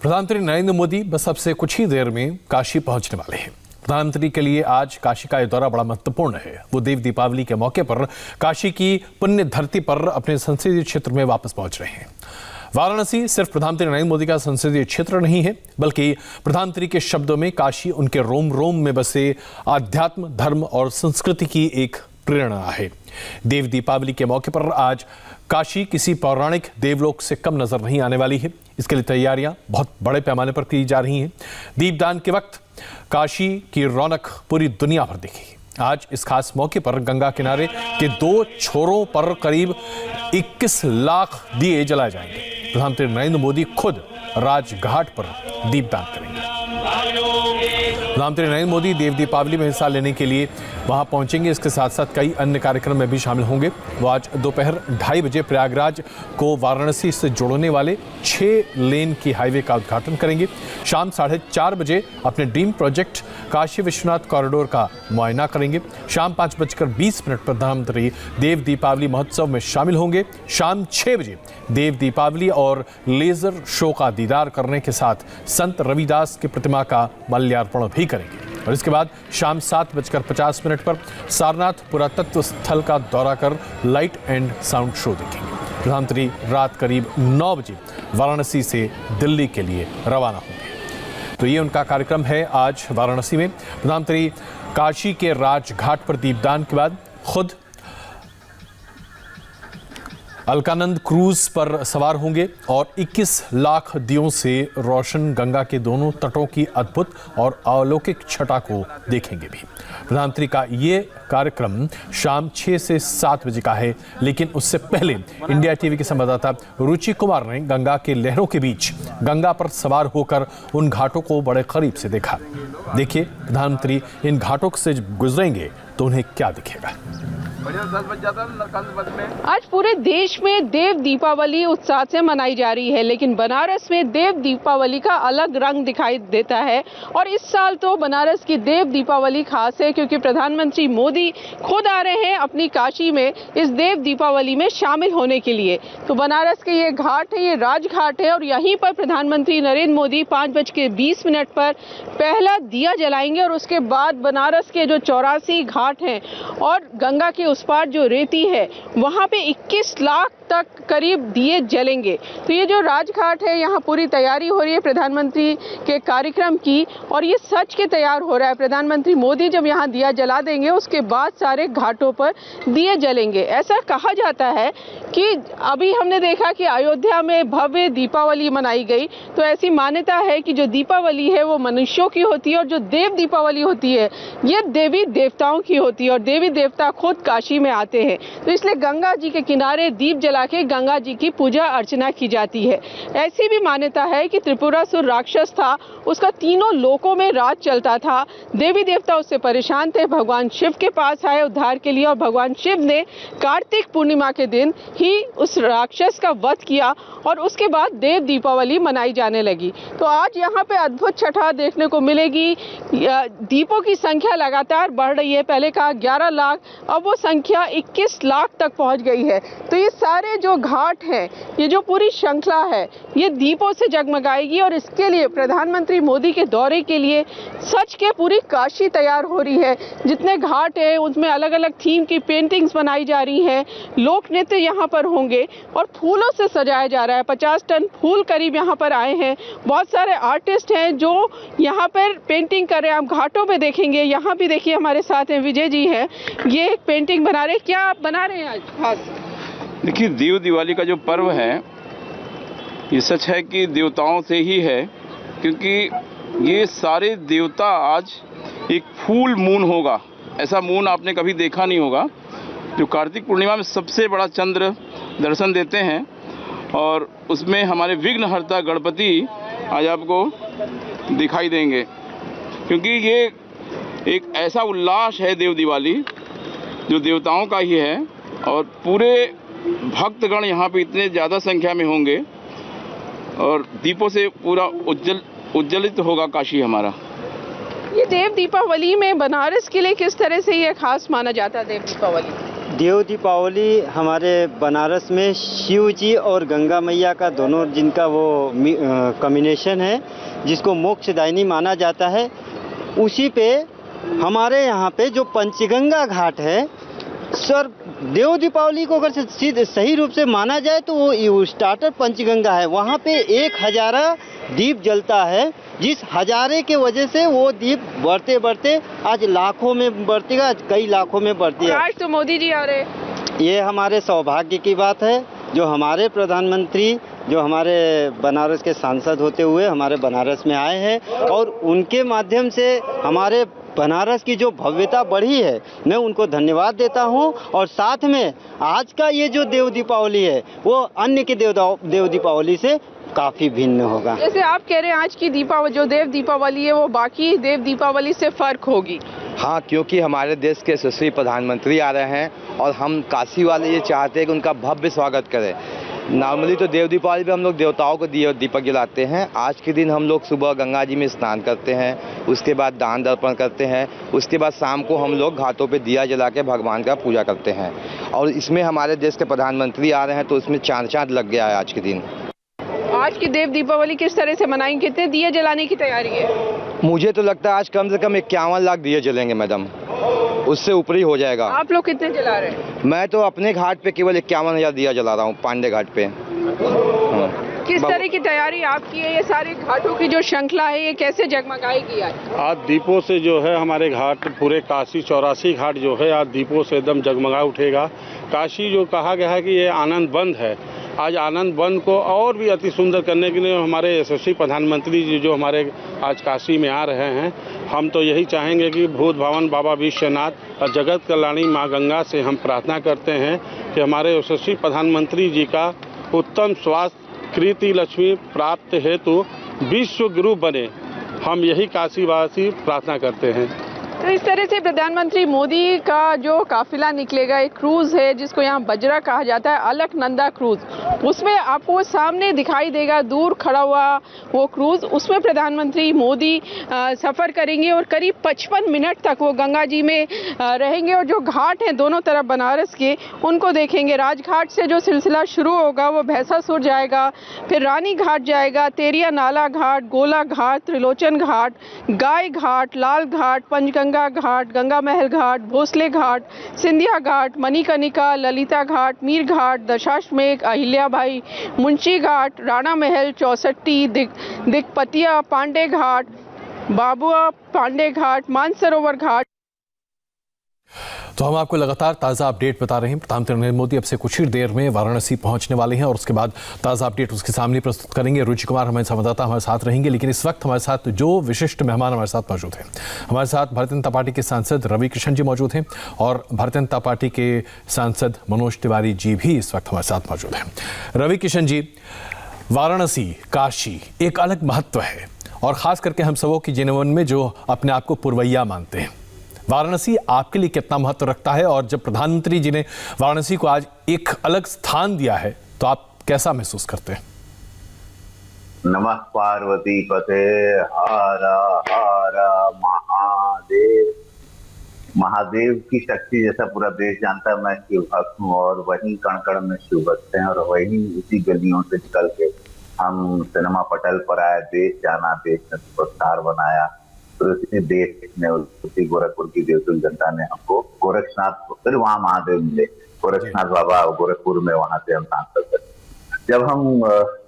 प्रधानमंत्री नरेंद्र मोदी बस अब से कुछ ही देर में काशी पहुंचने वाले हैं। प्रधानमंत्री के लिए आज काशी का यह दौरा बड़ा महत्वपूर्ण है। वो देव दीपावली के मौके पर काशी की पुण्य धरती पर अपने संसदीय क्षेत्र में वापस पहुंच रहे हैं। वाराणसी सिर्फ प्रधानमंत्री नरेंद्र मोदी का संसदीय क्षेत्र नहीं है, बल्कि प्रधानमंत्री के शब्दों में काशी उनके रोम रोम में बसे आध्यात्म, धर्म और संस्कृति की एक प्रेरणा है। देव दीपावली के मौके पर आज काशी किसी पौराणिक देवलोक से कम नजर नहीं आने वाली है। इसके लिए तैयारियां बहुत बड़े पैमाने पर की जा रही हैं। दीपदान के वक्त काशी की रौनक पूरी दुनिया भर दिखेगी। आज इस खास मौके पर गंगा किनारे के 2 छोरों पर करीब 21 लाख दिए जलाए जाएंगे। प्रधानमंत्री नरेंद्र मोदी खुद राजघाट पर दीपदान करेंगे। प्रधानमंत्री नरेंद्र मोदी देव दीपावली में हिस्सा लेने के लिए वहां पहुंचेंगे। इसके साथ साथ कई अन्य कार्यक्रम में भी शामिल होंगे। वो आज दोपहर 2:30 बजे प्रयागराज को वाराणसी से जोड़ने वाले 6 लेन की हाईवे का उद्घाटन करेंगे। शाम 4:30 बजे अपने dream project Kashi Vishwanath corridor का मुआयना करेंगे। शाम 5:20 प्रधानमंत्री देव दीपावली महोत्सव में शामिल होंगे। शाम 6 बजे देव दीपावली और लेजर शो का दीदार करने के साथ संत रविदास की प्रतिमा का माल्यार्पण भी करेंगे। और इसके बाद शाम 7:50 पर सारनाथ पुरातत्व स्थल का दौरा कर लाइट एंड साउंड शो देखेंगे। प्रधानमंत्री रात करीब 9 बजे वाराणसी से दिल्ली के लिए रवाना होंगे। तो ये उनका कार्यक्रम है आज वाराणसी में। प्रधानमंत्री काशी के राजघाट पर दीपदान के बाद खुद अलकानंद क्रूज पर सवार होंगे और 21 लाख दियों से रोशन गंगा के दोनों तटों की अद्भुत और अलौकिक छटा को देखेंगे भी। प्रधानमंत्री का ये कार्यक्रम शाम 6 से 7 बजे का है, लेकिन उससे पहले इंडिया टीवी के संवाददाता रुचि कुमार ने गंगा के लहरों के बीच गंगा पर सवार होकर उन घाटों को बड़े करीब से देखा। देखिए, प्रधानमंत्री इन घाटों से गुजरेंगे तो उन्हें क्या दिखेगा। आज पूरे देश में देव दीपावली उत्साह से मनाई जा रही है, लेकिन बनारस में देव दीपावली का अलग रंग दिखाई देता है। और इस साल तो बनारस की देव दीपावली खास है, क्योंकि प्रधानमंत्री मोदी खुद आ रहे हैं अपनी काशी में इस देव दीपावली में शामिल होने के लिए। तो बनारस के ये घाट है, ये राजघाट है, और यहीं पर प्रधानमंत्री नरेंद्र मोदी 5:20 पर पहला दिया जलाएंगे। और उसके बाद बनारस के जो 84 घाट हैं और गंगा के उस पार जो रेती है, वहां पे 21 लाख तक करीब दिए जलेंगे। तो ये जो राजघाट है, यहाँ पूरी तैयारी हो रही है प्रधानमंत्री के कार्यक्रम की, और ये सच के तैयार हो रहा है। प्रधानमंत्री मोदी जब यहाँ दिया जला देंगे, उसके बाद सारे घाटों पर दिए जलेंगे। ऐसा कहा जाता है कि अभी हमने देखा कि अयोध्या में भव्य दीपावली मनाई गई, तो ऐसी मान्यता है कि जो दीपावली है वो मनुष्यों की होती है, और जो देव दीपावली होती है ये देवी देवताओं की होती है, और देवी देवता खुद काशी में आते हैं। तो इसलिए गंगा जी के किनारे दीप जला के गंगा जी की पूजा अर्चना की जाती है। ऐसी भी मान्यता है कि त्रिपुरासुर राक्षस था, उसका तीनों लोकों में राज चलता था। देवी देवता उससे परेशान थे, भगवान शिव के पास आए उद्धार के लिए, और भगवान शिव ने कार्तिक पूर्णिमा के दिन ही उस राक्षस का वध किया, और उसके बाद देव दीपावली मनाई जाने लगी। तो आज यहाँ पे अद्भुत छठा देखने को मिलेगी। दीपों की संख्या लगातार बढ़ रही है। पहले कहा 11 लाख, अब वो संख्या 21 लाख तक पहुंच गई है। तो ये सारे जो घाट हैं, ये जो पूरी श्रृंखला है, ये दीपों से जगमगाएगी। और इसके लिए प्रधानमंत्री मोदी के दौरे के लिए सच के पूरी काशी तैयार हो रही है। जितने घाट हैं उसमें अलग अलग थीम की पेंटिंग्स बनाई जा रही हैं। लोक नृत्य यहाँ पर होंगे और फूलों से सजाया जा रहा है। 50 टन फूल करीब यहाँ पर आए हैं। बहुत सारे आर्टिस्ट हैं जो यहाँ पर पेंटिंग कर रहे हैं। आप घाटों पे देखेंगे, यहाँ भी देखिए हमारे साथ हैं विजय जी हैं, ये एक पेंटिंग बना रहे हैं। क्या आप बना रहे हैं आज खास? देखिए, देव दिवाली का जो पर्व है, ये सच है कि देवताओं से ही है, क्योंकि ये सारे देवता आज एक फुल मून होगा। ऐसा मून आपने कभी देखा नहीं होगा, जो कार्तिक पूर्णिमा में सबसे बड़ा चंद्र दर्शन देते हैं। और उसमें हमारे विघ्नहर्ता गणपति आज आपको दिखाई देंगे, क्योंकि ये एक ऐसा उल्लास है देव दिवाली जो देवताओं का ही है। और पूरे भक्तगण यहाँ पे इतने ज़्यादा संख्या में होंगे, और दीपों से पूरा उज्जवलित होगा काशी हमारा। ये देव दीपावली में बनारस के लिए किस तरह से ये खास माना जाता है देव दीपावली? देव दीपावली हमारे बनारस में शिव जी और गंगा मैया का दोनों जिनका वो कॉम्बिनेशन है, जिसको मोक्षदायिनी माना जाता है, उसी पे हमारे यहाँ पे जो पंचगंगा घाट है सर, देव दीपावली को अगर सही रूप से माना जाए तो वो स्टार्टर पंचगंगा है। वहाँ पे 1000 दीप जलता है, जिस हजारे के वजह से वो दीप बढ़ते बढ़ते आज लाखों में बढ़तेगा, आज कई लाखों में बढ़ती है। आज तो मोदी जी आ रहे, ये हमारे सौभाग्य की बात है जो हमारे प्रधानमंत्री जो हमारे बनारस के सांसद होते हुए हमारे बनारस में आए हैं और उनके माध्यम से हमारे बनारस की जो भव्यता बढ़ी है, मैं उनको धन्यवाद देता हूं। और साथ में आज का ये जो देव दीपावली है वो अन्य के देव दीपावली से काफ़ी भिन्न होगा। जैसे आप कह रहे हैं आज की दीपावली जो देव दीपावली है वो बाकी देव दीपावली से फ़र्क होगी। हाँ, क्योंकि हमारे देश के यशस्वी प्रधानमंत्री आ रहे हैं और हम काशी वाले ये चाहते हैं कि उनका भव्य स्वागत करें। नॉर्मली तो देव दीपावली पे हम लोग देवताओं को दीपक जलाते हैं। आज के दिन हम लोग सुबह गंगा जी में स्नान करते हैं, उसके बाद दान दर्पण करते हैं, उसके बाद शाम को हम लोग घाटों पे दिया जला के भगवान का पूजा करते हैं। और इसमें हमारे देश के प्रधानमंत्री आ रहे हैं तो उसमें चांद लग गया है आज के दिन। आज की देव दीपावली किस तरह से मनाएंगे? कितने दिए जलाने की तैयारी है? मुझे तो लगता है आज कम से कम 51 लाख दिए जलेंगे मैडम, उससे ऊपर ही हो जाएगा। आप लोग कितने जला रहे हैं? मैं तो अपने घाट पे केवल 51,000 दिया जला रहा हूँ, पांडे घाट पे। किस तरह की तैयारी आपकी है? ये सारे घाटों की जो श्रृंखला है ये कैसे जगमगाएगी आज दीपों से जो है हमारे घाट पूरे काशी 84 घाट जो है आज दीपों से एकदम जगमगा उठेगा। काशी जो कहा गया है कि ये आनंद बंद है, आज आनंद बंद को और भी अति सुंदर करने के लिए हमारे यशस्वी प्रधानमंत्री जी जो हमारे आज काशी में आ रहे हैं, हम तो यही चाहेंगे कि भूत भवन बाबा विश्वनाथ और जगत कल्याणी माँ गंगा से हम प्रार्थना करते हैं कि हमारे यशस्वी प्रधानमंत्री जी का उत्तम स्वास्थ्य कीर्ति लक्ष्मी प्राप्त हेतु विश्व गुरु बने, हम यही काशीवासी प्रार्थना करते हैं। तो इस तरह से प्रधानमंत्री मोदी का जो काफिला निकलेगा, एक क्रूज है जिसको यहाँ बजरा कहा जाता है, अलकनंदा क्रूज, उसमें आपको सामने दिखाई देगा दूर खड़ा हुआ वो क्रूज, उसमें प्रधानमंत्री मोदी सफ़र करेंगे और करीब 55 मिनट तक वो गंगा जी में रहेंगे और जो घाट हैं दोनों तरफ बनारस के उनको देखेंगे। राजघाट से जो सिलसिला शुरू होगा वो भैंसासुर जाएगा, फिर रानी घाट जाएगा, तेरिया नाला घाट, गोला घाट, त्रिलोचन घाट, गाय घाट, लाल घाट, पंचगंगा घाट, गंगा महल घाट, भोसले घाट, सिंधिया घाट, मणिकर्णिका, ललिता घाट, मीर घाट, दशाश्वमेध, अहिल्याबाई, मुंशी घाट, राणा महल, चौसट्टी, दिग्पतिया, पांडे घाट, बाबुआ पांडे घाट, मानसरोवर घाट। तो हम आपको लगातार ताज़ा अपडेट बता रहे हैं। प्रधानमंत्री नरेंद्र मोदी अब से कुछ ही देर में वाराणसी पहुंचने वाले हैं और उसके बाद ताज़ा अपडेट उसके सामने प्रस्तुत करेंगे। रुचि कुमार हमारे संवाददाता हमारे साथ रहेंगे, लेकिन इस वक्त हमारे साथ जो विशिष्ट मेहमान हमारे साथ मौजूद हैं, हमारे साथ भारतीय जनता पार्टी के सांसद रवि किशन जी मौजूद हैं और भारतीय जनता पार्टी के सांसद मनोज तिवारी जी भी इस वक्त हमारे साथ मौजूद हैं। रवि किशन जी, वाराणसी, काशी एक अलग महत्व है और ख़ास करके हम सबों की जीवन में जो अपने आप को पुरवैया मानते हैं, वाराणसी आपके लिए कितना महत्व रखता है? और जब प्रधानमंत्री जी ने वाराणसी को आज एक अलग स्थान दिया है तो आप कैसा महसूस करते हैं? नमः पार्वती पते हर हर महादेव। महादेव की शक्ति जैसा पूरा देश जानता है, मैं शिव भक्त हूँ और वही कण कण में शिव भक्त हैं और वही उसी गलियों से निकल के हम सिनेमा पटल पर आए, देश जाना, देश ने सुपरस्टार बनाया। तो उसी देश ने, उसी गोरखपुर की देवतुल जनता ने हमको गोरखनाथ, फिर वहाँ महादेव मिले, गोरखनाथ बाबा गोरखपुर में, वहां से हम सांसद बने। जब हम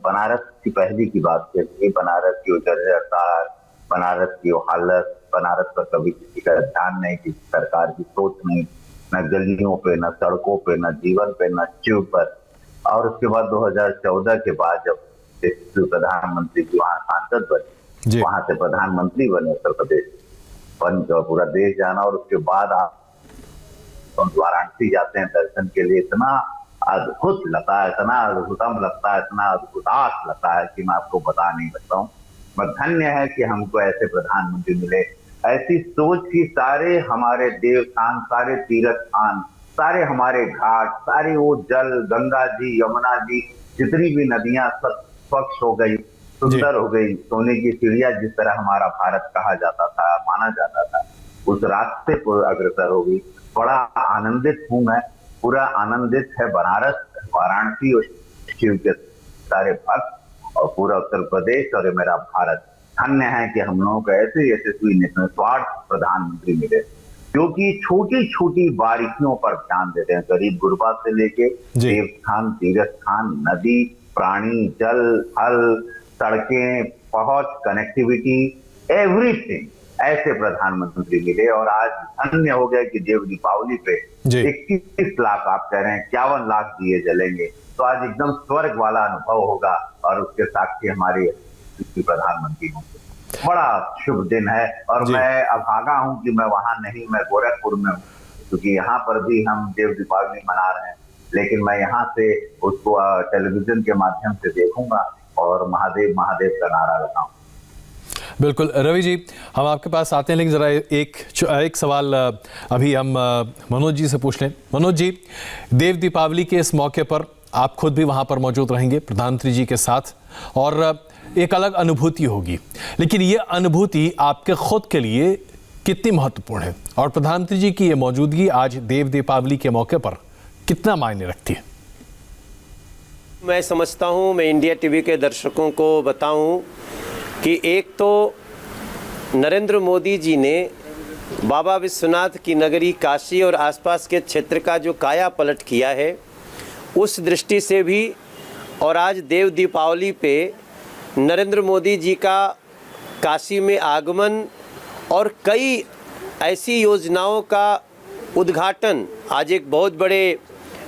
बनारस की पहली की बात करते, बनारस की जर्जरता, बनारस की हालत, बनारस पर कभी किसी का ध्यान नहीं, किसी सरकार की सोच नहीं, न गलियों पे, न सड़कों पे, न जीवन पे, न शिव पर। और उसके बाद 2014 के बाद जब प्रधानमंत्री जी वहाँ सांसद बने, वहां से प्रधानमंत्री बने उत्तर प्रदेश, पूरा देश जाना और उसके बाद आप वाराणसी जाते हैं दर्शन के लिए, इतना अद्भुत लगता है, इतना अद्भुतम लगता है, इतना अद्भुतास लगता है कि मैं आपको बता नहीं सकता हूँ। मैं धन्य है कि हमको ऐसे प्रधानमंत्री मिले, ऐसी सोच की सारे हमारे देवस्थान, सारे तीर्थ स्थान, सारे हमारे घाट, सारे वो जल, गंगा जी, यमुना जी, जितनी भी नदियां सब स्वच्छ हो गई, सुंदर हो गई, सोने की चिड़िया जिस तरह हमारा भारत कहा जाता था, माना जाता था, उस रास्ते पर अग्रसर हो गई। बड़ा आनंदित हूं मैं, पूरा आनंदित है बनारस, वाराणसी और शिव के सारे भक्त और पूरा उत्तर प्रदेश और मेरा भारत। धन्य है कि हम लोगों को ऐसे यशस्वी निस्वार्थ प्रधानमंत्री मिले, क्योंकि छोटी छोटी बारीकियों पर ध्यान देते हैं। गरीब गुरबा से लेके देवस्थान, तीर्थ स्थान, नदी, प्राणी, जल, थल, सड़कें, पहुंच, कनेक्टिविटी, एवरीथिंग, ऐसे प्रधानमंत्री मिले। और आज धन्य हो गया कि देव दीपावली पे 21 लाख, आप कह रहे हैं 51 लाख दिए जलेंगे, तो आज एकदम स्वर्ग वाला अनुभव होगा। और उसके साक्षी हमारे प्रधानमंत्री होंगे। बड़ा शुभ दिन है और मैं अभागा हूं कि मैं वहां नहीं, मैं गोरखपुर में हूं, क्योंकि यहाँ पर भी हम देव दीपावली मना रहे हैं, लेकिन मैं यहाँ से उसको टेलीविजन के माध्यम से देखूंगा और महादेव महादेव का नारा लगाऊंगा। बिल्कुल रवि जी, हम आपके पास आते हैं, लेकिन ज़रा एक सवाल अभी हम मनोज जी से पूछ लें। मनोज जी, देव दीपावली के इस मौके पर आप खुद भी वहाँ पर मौजूद रहेंगे प्रधानमंत्री जी के साथ, और एक अलग अनुभूति होगी, लेकिन ये अनुभूति आपके खुद के लिए कितनी महत्वपूर्ण है और प्रधानमंत्री जी की ये मौजूदगी आज देव दीपावली के मौके पर कितना मायने रखती है? मैं समझता हूँ, मैं इंडिया टीवी के दर्शकों को बताऊँ कि एक तो नरेंद्र मोदी जी ने बाबा विश्वनाथ की नगरी काशी और आसपास के क्षेत्र का जो काया पलट किया है, उस दृष्टि से भी, और आज देव दीपावली पे नरेंद्र मोदी जी का काशी में आगमन और कई ऐसी योजनाओं का उद्घाटन, आज एक बहुत बड़े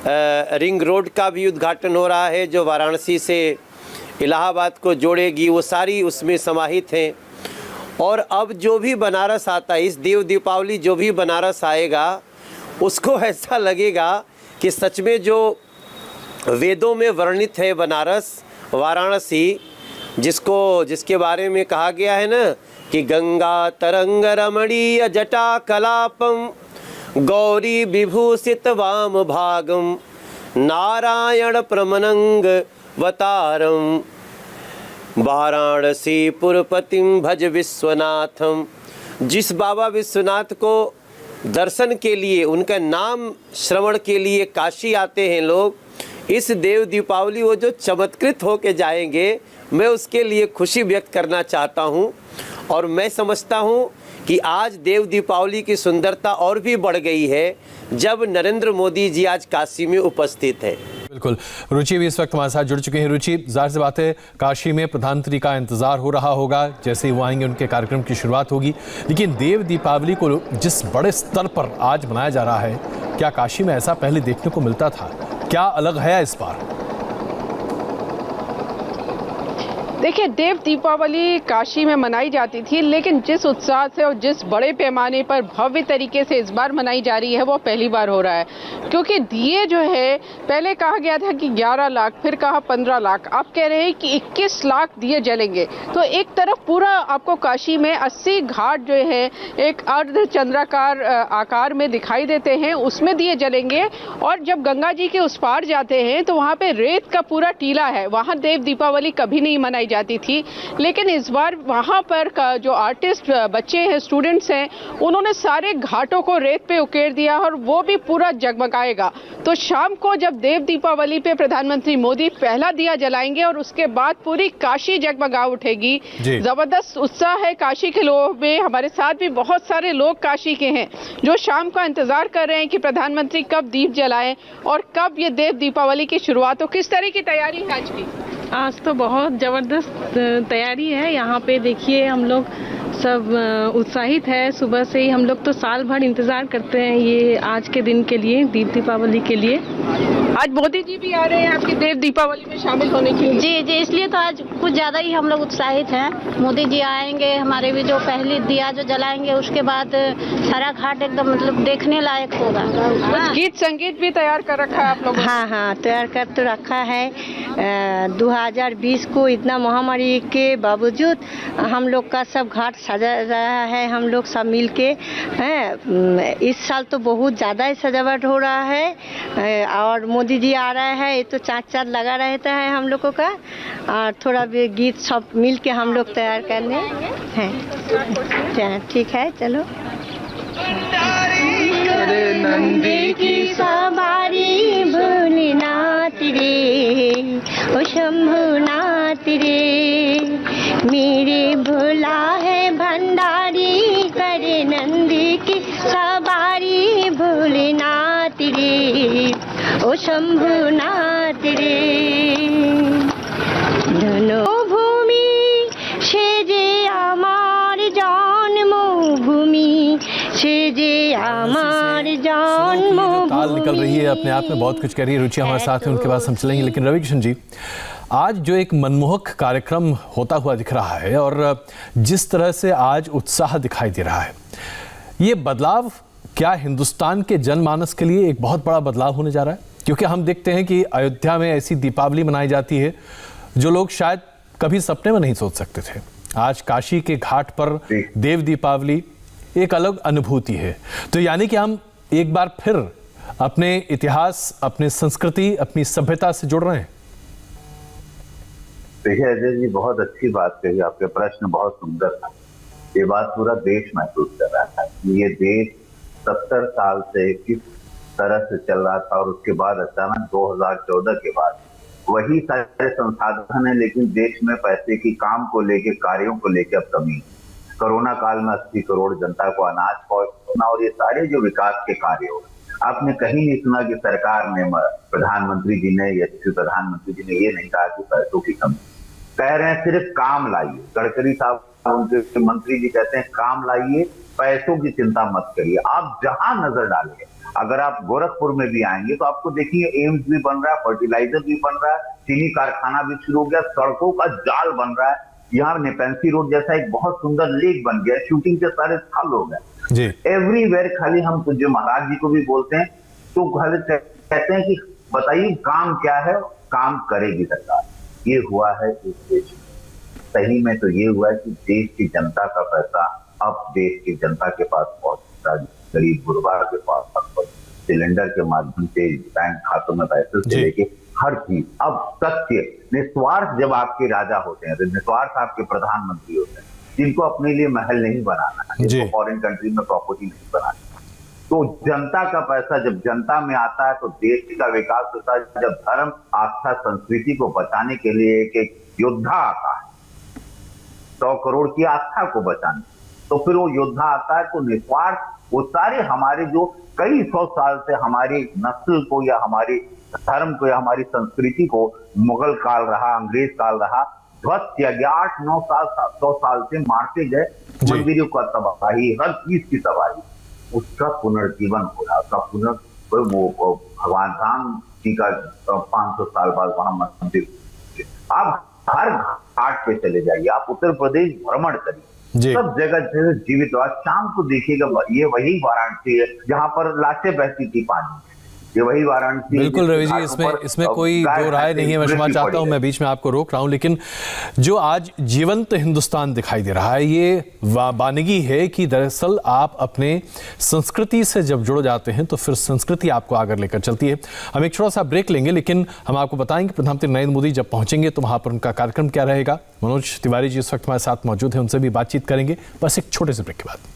रिंग रोड का भी उद्घाटन हो रहा है जो वाराणसी से इलाहाबाद को जोड़ेगी, वो सारी उसमें समाहित हैं। और अब जो भी बनारस आता है, इस देव दीपावली जो भी बनारस आएगा उसको ऐसा लगेगा कि सच में जो वेदों में वर्णित है बनारस, वाराणसी, जिसके बारे में कहा गया है ना कि गंगा तरंग रमणीय जटा कलापम गौरी विभूषित वाम भागम नारायण प्रमनंग वतारम वाराणसी पुरपतिम भज विश्वनाथम। जिस बाबा विश्वनाथ को दर्शन के लिए, उनका नाम श्रवण के लिए काशी आते हैं लोग, इस देव दीपावली वो जो चमत्कृत होके जाएंगे, मैं उसके लिए खुशी व्यक्त करना चाहता हूँ। और मैं समझता हूँ कि आज देव दीपावली की सुंदरता और भी बढ़ गई है जब नरेंद्र मोदी जी आज काशी में उपस्थित है। बिल्कुल, रुचि भी इस वक्त हमारे साथ जुड़ चुके हैं। रुचि, जाहिर सी बात है काशी में प्रधानमंत्री का इंतजार हो रहा होगा, जैसे ही वो आएंगे उनके कार्यक्रम की शुरुआत होगी, लेकिन देव दीपावली को जिस बड़े स्तर पर आज मनाया जा रहा है, क्या काशी में ऐसा पहले देखने को मिलता था? क्या अलग है इस बार? देखिए, देव दीपावली काशी में मनाई जाती थी, लेकिन जिस उत्साह से और जिस बड़े पैमाने पर भव्य तरीके से इस बार मनाई जा रही है वो पहली बार हो रहा है। क्योंकि दिए जो है, पहले कहा गया था कि 11 लाख, फिर कहा 15 लाख, अब कह रहे हैं कि 21 लाख दिए जलेंगे। तो एक तरफ पूरा आपको काशी में 80 घाट जो है एक अर्धचंद्राकार आकार में दिखाई देते हैं, उसमें दिए जलेंगे। और जब गंगा जी के उस पार जाते हैं तो वहाँ पे रेत का पूरा टीला है, वहाँ देव दीपावली कभी नहीं मनाई जाती थी, लेकिन इस बार वहाँ पर जो आर्टिस्ट बच्चे हैं, स्टूडेंट्स हैं, उन्होंने सारे घाटों को रेत पे उकेर दिया और वो भी पूरा जगमगाएगा। तो शाम को जब देव दीपावली पे प्रधानमंत्री मोदी पहला दिया जलाएंगे और उसके बाद पूरी काशी जगमगा उठेगी। जबरदस्त उत्साह है काशी के लोगों में। हमारे साथ भी बहुत सारे लोग काशी के हैं जो शाम का इंतजार कर रहे हैं कि प्रधानमंत्री कब दीप जलाएं और कब ये देव दीपावली की शुरुआत हो। किस तरह की तैयारी है आज की? आज तो बहुत ज़बरदस्त तैयारी है। यहाँ पे देखिए हम लोग सब उत्साहित है। सुबह से ही हम लोग तो साल भर इंतज़ार करते हैं ये आज के दिन के लिए, देव दीपावली के लिए। आज मोदी जी भी आ रहे हैं आपकी देव दीपावली में शामिल होने के लिए। जी, इसलिए तो आज कुछ ज़्यादा ही हम लोग उत्साहित हैं। मोदी जी आएंगे, हमारे भी जो पहली दिया जो जलाएंगे, उसके बाद सारा घाट एकदम मतलब देखने लायक होगा। गीत संगीत भी तैयार कर रखा है आप लोगों ने? हाँ, तैयार कर तो रखा है। 2020 को इतना महामारी के बावजूद हम लोग का सब घाट सजा रहा है, हम लोग सब मिल के हैं। इस साल तो बहुत ज़्यादा ही सजावट हो रहा है और मोदी जी आ रहे हैं, ये तो चाँद लगा रहता है हम लोगों का। और थोड़ा भी गीत सब मिल के हम लोग तैयार करने हैं। ठीक है, चलो। करे नंदी की सवारी भोलेनाथ रे, ओ शंभुनाथ रे, मेरे भोला है भंडारी, करे नंदी की सवारी भोलेनाथ रे, ओ शंभुनाथ रे। धनो भूमि সেজে আমার জন্মভূমি, সেজে আমার জন্মভूमि। ताल निकल रही है अपने आप में, बहुत कुछ कह रही है रुचि हमारे साथ है, उनके पास हम चलेंगे। लेकिन रवि किशन जी, आज जो एक मनमोहक कार्यक्रम होता हुआ दिख रहा है और जिस तरह से आज उत्साह दिखाई दे रहा है, ये बदलाव क्या हिंदुस्तान के जनमानस के लिए एक बहुत बड़ा बदलाव होने जा रहा है? क्योंकि हम देखते हैं कि अयोध्या में ऐसी दीपावली मनाई जाती है जो लोग शायद कभी सपने में नहीं सोच सकते थे। आज काशी के घाट पर देव दीपावली एक अलग अनुभूति है। तो यानी कि हम एक बार फिर अपने इतिहास, अपनी संस्कृति, अपनी सभ्यता से जुड़ रहे हैं। देखिए अजय जी, बहुत अच्छी बात कही, आपके प्रश्न बहुत सुंदर था। ये बात पूरा देश महसूस कर रहा था कि ये देश 70 साल से किस तरह से चल रहा था और उसके बाद अचानक 2014 के बाद वही सारे संसाधन है, लेकिन देश में पैसे की काम को लेके, कार्यों को लेके अब कमी। कोरोना काल में 80 करोड़ जनता को अनाज पहुंचाना और ये सारे जो विकास के कार्य हो, आपने कहीं नहीं सुना कि सरकार ने, प्रधानमंत्री जी ने, यशस्वी प्रधानमंत्री जी ने ये नहीं कहा कि पैसों की कमी। कह रहे हैं सिर्फ काम लाइए। गडकरी साहब, उनके मंत्री जी कहते हैं काम लाइए, पैसों की चिंता मत करिए। आप जहां नजर डालिए, अगर आप गोरखपुर में भी आएंगे तो आपको देखिए एम्स भी बन रहा है, फर्टिलाइजर भी बन रहा है, चीनी कारखाना भी शुरू हो गया, सड़कों का जाल बन रहा है। यहाँ नेपेंसी रोड जैसा एक बहुत सुंदर लेक बन गया, शूटिंग के सारे स्थल हो गए एवरीवेयर। खाली हम जो महाराज जी को भी बोलते हैं तो खाली कहते हैं कि बताइए काम क्या है, काम करेगी सरकार। ये हुआ है इस देश में, सही में तो ये हुआ है कि देश की जनता का पैसा अब देश की जनता के पास पहुंचता, गरीब गुरबा के पास सिलेंडर के माध्यम से, बैंक खातों में पैसे से लेके हर चीज। अब सत्य निस्वार्थ जब आपके राजा होते हैं, तो निस्वार्थ आपके प्रधानमंत्री होते हैं, जिनको अपने लिए महल नहीं बनाना, जिनको फॉरेन कंट्री में प्रॉपर्टी नहीं बनाना, तो जनता का पैसा जब जनता में आता है तो देश का विकास होता है। जब धर्म, आस्था, संस्कृति को बचाने के लिए एक योद्धा आता है 100 करोड़ की आस्था को बचाने, तो फिर वो योद्धा आता है तो निस्वार्थ वो सारे हमारे जो कई 100 साल से हमारी नस्ल को या हमारे धर्म को या हमारी संस्कृति को मुगल काल रहा, अंग्रेज काल रहा, ध्वस्त किया गया। 8-9 साल 100 साल से मारते गए, मंदिरों का तबाही, हर चीज की तबाही, उसका पुनर्जीवन हो रहा, उसका वो भगवान राम जी का 500 साल बाद वहां मंदिर। आप हर घाट पे चले जाइए, आप उत्तर प्रदेश भ्रमण करिए, सब जगह जीवित। शाम को देखिएगा, ये वही वाराणसी है जहां पर लाशें बहती थी पानी, ये वही वाराणसी। बिल्कुल रवि जी, इसमें कोई दो राय नहीं है। मैं क्षमा चाहता हूं, मैं बीच में आपको रोक रहा हूं, लेकिन जो आज जीवंत हिंदुस्तान दिखाई दे रहा है, ये वानगी है कि दरअसल आप अपने संस्कृति से जब जुड़ जाते हैं तो फिर संस्कृति आपको आगे लेकर चलती है। हम एक छोटा सा ब्रेक लेंगे, लेकिन हम आपको बताएंगे प्रधानमंत्री नरेंद्र मोदी जब पहुंचेंगे तो वहां पर उनका कार्यक्रम क्या रहेगा। मनोज तिवारी जी इस वक्त हमारे साथ मौजूद है, उनसे भी बातचीत करेंगे, बस एक छोटे से ब्रेक के बाद।